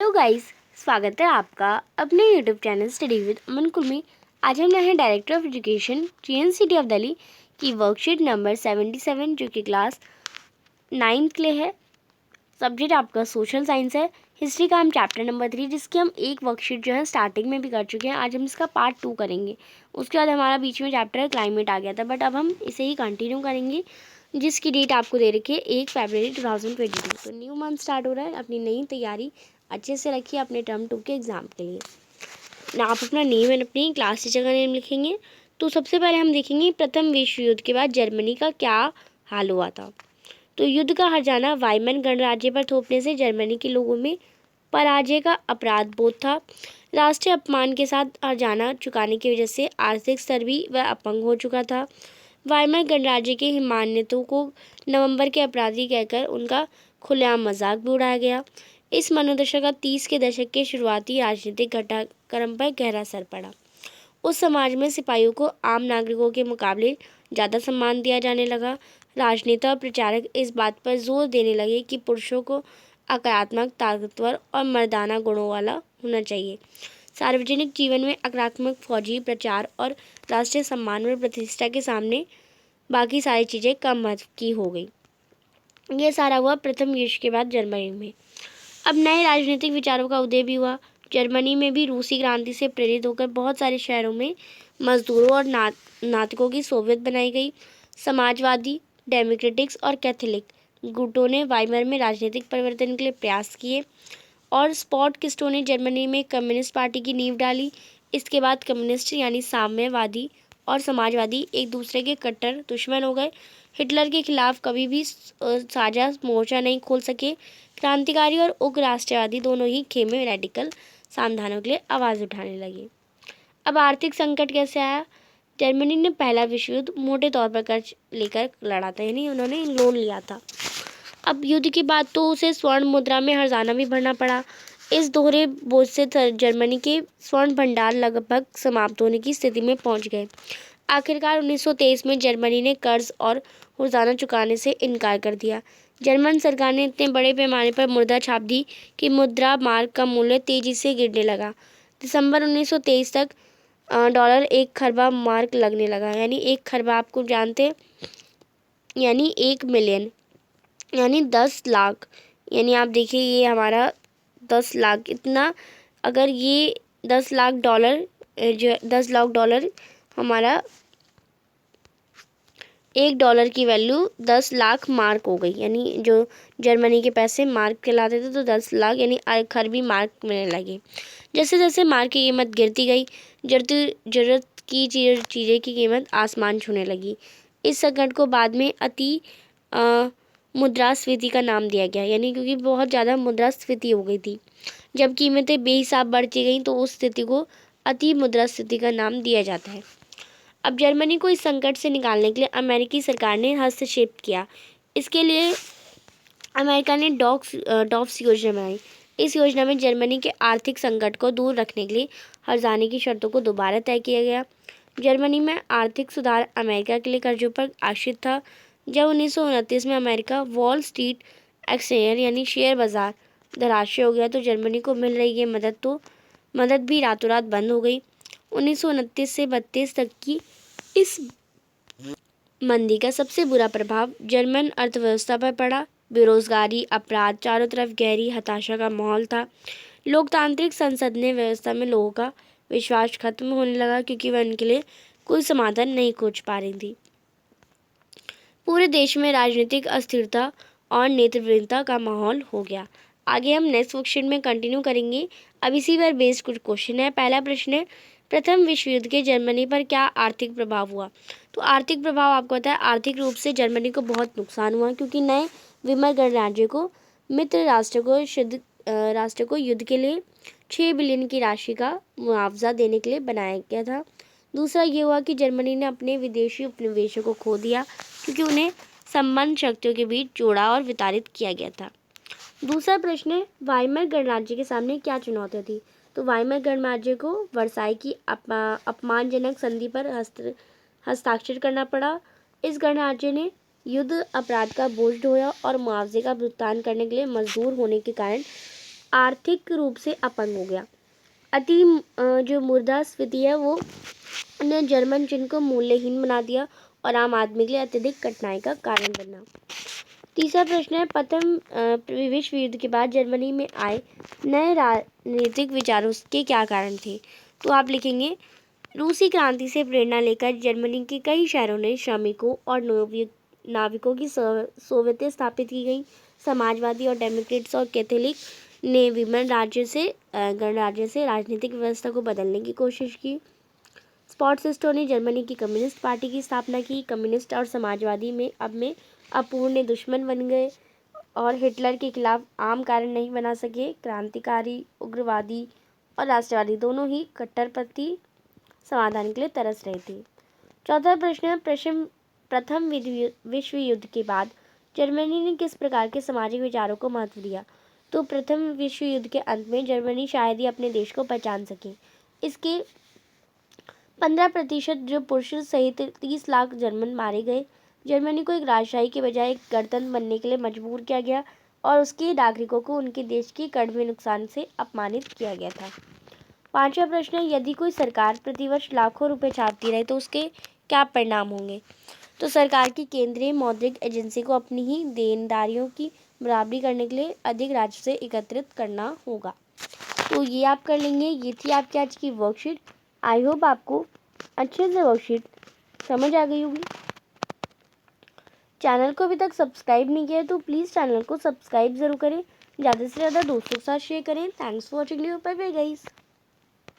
Hello guys, स्वागत है आपका अपने यूट्यूब चैनल स्टडी विद अमन कुल में। आज हम हैं director of education GNCT of Delhi की वर्कशीट नंबर 77 जो कि क्लास 9th के लिए है। सब्जेक्ट आपका सोशल साइंस है। हिस्ट्री का हम चैप्टर नंबर 3 जिसकी हम एक वर्कशीट जो है स्टार्टिंग में भी कर चुके हैं। आज हम इसका पार्ट 2 करेंगे। उसके बाद हमारा बीच में चैप्टर क्लाइमेट आ गया था, बट अब हम इसे ही कंटिन्यू करेंगे जिसकी डेट आपको दे रखी है 1 फरवरी 2022। तो न्यू मंथ स्टार्ट हो रहा है। अपनी नई तैयारी अच्छे से रखिए अपने टर्म 2 के एग्ज़ाम के लिए ना। आप अपना नेम एंड अपनी क्लास टीचर का नेम लिखेंगे। तो सबसे पहले हम देखेंगे प्रथम विश्व युद्ध के बाद जर्मनी का क्या हाल हुआ था। तो युद्ध का हर जाना वाइमन गणराज्य पर थोपने से जर्मनी के लोगों में पराजय का अपराध बोध था। राष्ट्रीय अपमान के साथ हर जाना चुकाने की वजह से आर्थिक स्तर भी वह अपंग हो चुका था। वाइमन गणराज्य के हिमायतों को नवंबर के अपराधी कहकर उनका खुलेआम मजाक भी उड़ाया गया। इस मनोदशा का 30 के दशक के शुरुआती राजनीतिक घटनाक्रम पर गहरा असर पड़ा। उस समाज में सिपाहियों को आम नागरिकों के मुकाबले ज़्यादा सम्मान दिया जाने लगा। राजनेता और प्रचारक इस बात पर जोर देने लगे कि पुरुषों को आक्रामक, ताकतवर और मर्दाना गुणों वाला होना चाहिए। सार्वजनिक जीवन में आक्रामक फौजी प्रचार और राष्ट्रीय सम्मान और प्रतिष्ठा के सामने बाकी सारी चीज़ें कम महत्व की हो गई। यह सारा हुआ प्रथम विश्व के बाद जर्मनी में। अब नए राजनीतिक विचारों का उदय भी हुआ। जर्मनी में भी रूसी क्रांति से प्रेरित होकर बहुत सारे शहरों में मजदूरों और नागरिकों की सोवियत बनाई गई। समाजवादी, डेमोक्रेटिक्स और कैथोलिक गुटों ने वाइमर में राजनीतिक परिवर्तन के लिए प्रयास किए और स्पॉटकिस्टों ने जर्मनी में कम्युनिस्ट पार्टी की नींव डाली। इसके बाद कम्युनिस्ट यानी साम्यवादी और समाजवादी एक दूसरे के कट्टर दुश्मन हो गए। हिटलर के खिलाफ कभी भी साझा मोर्चा नहीं खोल सके। क्रांतिकारी और उग्र राष्ट्रवादी दोनों ही खेमे रेडिकल समाधानों के लिए आवाज़ उठाने लगे। अब आर्थिक संकट कैसे आया? जर्मनी ने पहला विश्व युद्ध मोटे तौर पर कर्ज लेकर लड़ा था, यानी उन्होंने लोन लिया था। अब युद्ध के बाद तो उसे स्वर्ण मुद्रा में हर्जाना भी भरना पड़ा। इस दोहरे बोझ से जर्मनी के स्वर्ण भंडार लगभग समाप्त होने की स्थिति में पहुंच गए। आखिरकार 1923 में जर्मनी ने कर्ज और हर्जाना चुकाने से इनकार कर दिया। जर्मन सरकार ने इतने बड़े पैमाने पर मुद्रा छाप दी कि मुद्रा मार्क का मूल्य तेजी से गिरने लगा। दिसंबर 1923 तक डॉलर 1 खरबा मार्क लगने लगा, यानी 1 खरबा आपको जानते हैं, यानी 1 मिलियन, यानी 10 लाख। यानी आप देखिए ये हमारा 10 लाख इतना, अगर ये 10 लाख डॉलर जो 10 लाख डॉलर हमारा $1 की वैल्यू 10 लाख मार्क हो गई। यानी जो जर्मनी के पैसे मार्क कहलाते थे तो 10 लाख यानी खरबी मार्क मिलने लगे। जैसे जैसे मार्क की कीमत गिरती गई, जरूरत की चीज़ें की कीमत आसमान छूने लगी। इस संकट को बाद में अति मुद्रास्फीति का नाम दिया गया, यानी क्योंकि बहुत ज़्यादा मुद्रास्फीति हो गई थी। जब कीमतें बेहिसाब बढ़ती गईं तो उस स्थिति को अति मुद्रास्फीति का नाम दिया जाता है। अब जर्मनी को इस संकट से निकालने के लिए अमेरिकी सरकार ने हस्तक्षेप किया। इसके लिए अमेरिका ने डॉफ्स योजना बनाई। इस योजना में जर्मनी के आर्थिक संकट को दूर रखने के लिए हर्जाने की शर्तों को दोबारा तय किया गया। जर्मनी में आर्थिक सुधार अमेरिका के लिए कर्जों पर आश्रित था। जब 1929 में अमेरिका वॉल स्ट्रीट एक्सचेंज यानी शेयर बाजार धराशायी हो गया तो जर्मनी को मिल रही ये मदद भी रातों रात बंद हो गई। 1929 से 32 तक की इस मंदी का सबसे बुरा प्रभाव जर्मन अर्थव्यवस्था पर पड़ा। बेरोजगारी, अपराध, चारों तरफ गहरी हताशा का माहौल था। लोकतांत्रिक संसद ने व्यवस्था में लोगों का विश्वास खत्म होने लगा क्योंकि वह उनके लिए कोई समाधान नहीं खोज पा रही थी। पूरे देश में राजनीतिक अस्थिरता और नेतृत्वहीनता का माहौल हो गया। आगे हम नेक्स्ट वर्कशीट में कंटिन्यू करेंगे। अब इसी पर बेस्ड कुछ क्वेश्चन है। पहला प्रश्न है, प्रथम विश्व युद्ध के जर्मनी पर क्या आर्थिक प्रभाव हुआ? तो आर्थिक प्रभाव आपको पता है, आर्थिक रूप से जर्मनी को बहुत नुकसान हुआ क्योंकि नए विमर गणराज्य को मित्र राष्ट्र को युद्ध के लिए 6 बिलियन की राशि का मुआवजा देने के लिए बनाया गया था। दूसरा ये हुआ कि जर्मनी ने अपने विदेशी उपनिवेशों को खो दिया क्योंकि उन्हें संबंध शक्तियों के बीच जोड़ा और विताड़ित किया गया था। दूसरा प्रश्न है, वाइमर गणराज्य के सामने क्या चुनौतियाँ थी? तो वाइमर गणराज्य को वर्साई की अपमानजनक संधि पर हस्ताक्षर करना पड़ा। इस गणराज्य ने युद्ध अपराध का बोझ ढोया और मुआवजे का भुगतान करने के लिए मजबूर होने के कारण आर्थिक रूप से अपंग हो गया। जो मुद्रास्फीति है वो ने जर्मन चिन्ह को मूल्यहीन बना दिया और आम आदमी के लिए अत्यधिक कठिनाई का कारण बना। तीसरा प्रश्न है, प्रथम विश्व युद्ध के बाद जर्मनी में आए नए राजनीतिक विचारों के क्या कारण थे? तो आप लिखेंगे, रूसी क्रांति से प्रेरणा लेकर जर्मनी के कई शहरों ने श्रमिकों और नाविकों की सोवियतें स्थापित की गई। समाजवादी और डेमोक्रेट्स और कैथोलिक ने विभिन्न गणराज्य से राजनीतिक व्यवस्था को बदलने की कोशिश की। स्पॉटसिस्टों ने जर्मनी की कम्युनिस्ट पार्टी की स्थापना की। कम्युनिस्ट और समाजवादी में अपूर्ण दुश्मन बन गए और हिटलर के खिलाफ आम कारण नहीं बना सके। क्रांतिकारी, उग्रवादी और राष्ट्रवादी दोनों ही कट्टरपंथी समाधान के लिए तरस रहे थे। चौथा प्रश्न है, प्रथम विश्व युद्ध के बाद जर्मनी ने किस प्रकार के सामाजिक विचारों को महत्व दिया? तो प्रथम विश्व युद्ध के अंत में जर्मनी शायद ही अपने देश को पहचान सके। इसके 15% जो पुरुष सहित 30 लाख जर्मन मारे गए। जर्मनी को एक राजशाही के बजाय एक गणतंत्र बनने के लिए मजबूर किया गया और उसके नागरिकों को उनके देश के कड़वे नुकसान से अपमानित किया गया था। पांचवा प्रश्न है, यदि कोई सरकार प्रतिवर्ष लाखों रुपए छापती रहे तो उसके क्या परिणाम होंगे? तो सरकार की केंद्रीय मौद्रिक एजेंसी को अपनी ही देनदारियों की बराबरी करने के लिए अधिक राजस्व एकत्रित करना होगा। तो ये आप कर लेंगे। ये थी आपकी आज की वर्कशीट। आई होप आपको अच्छे से वर्कशीट समझ आ गई होगी। चैनल को अभी तक सब्सक्राइब नहीं किया है तो प्लीज़ चैनल को सब्सक्राइब ज़रूर करें, ज़्यादा से ज़्यादा दोस्तों के साथ शेयर करें। Thanks for watching, bye bye guys.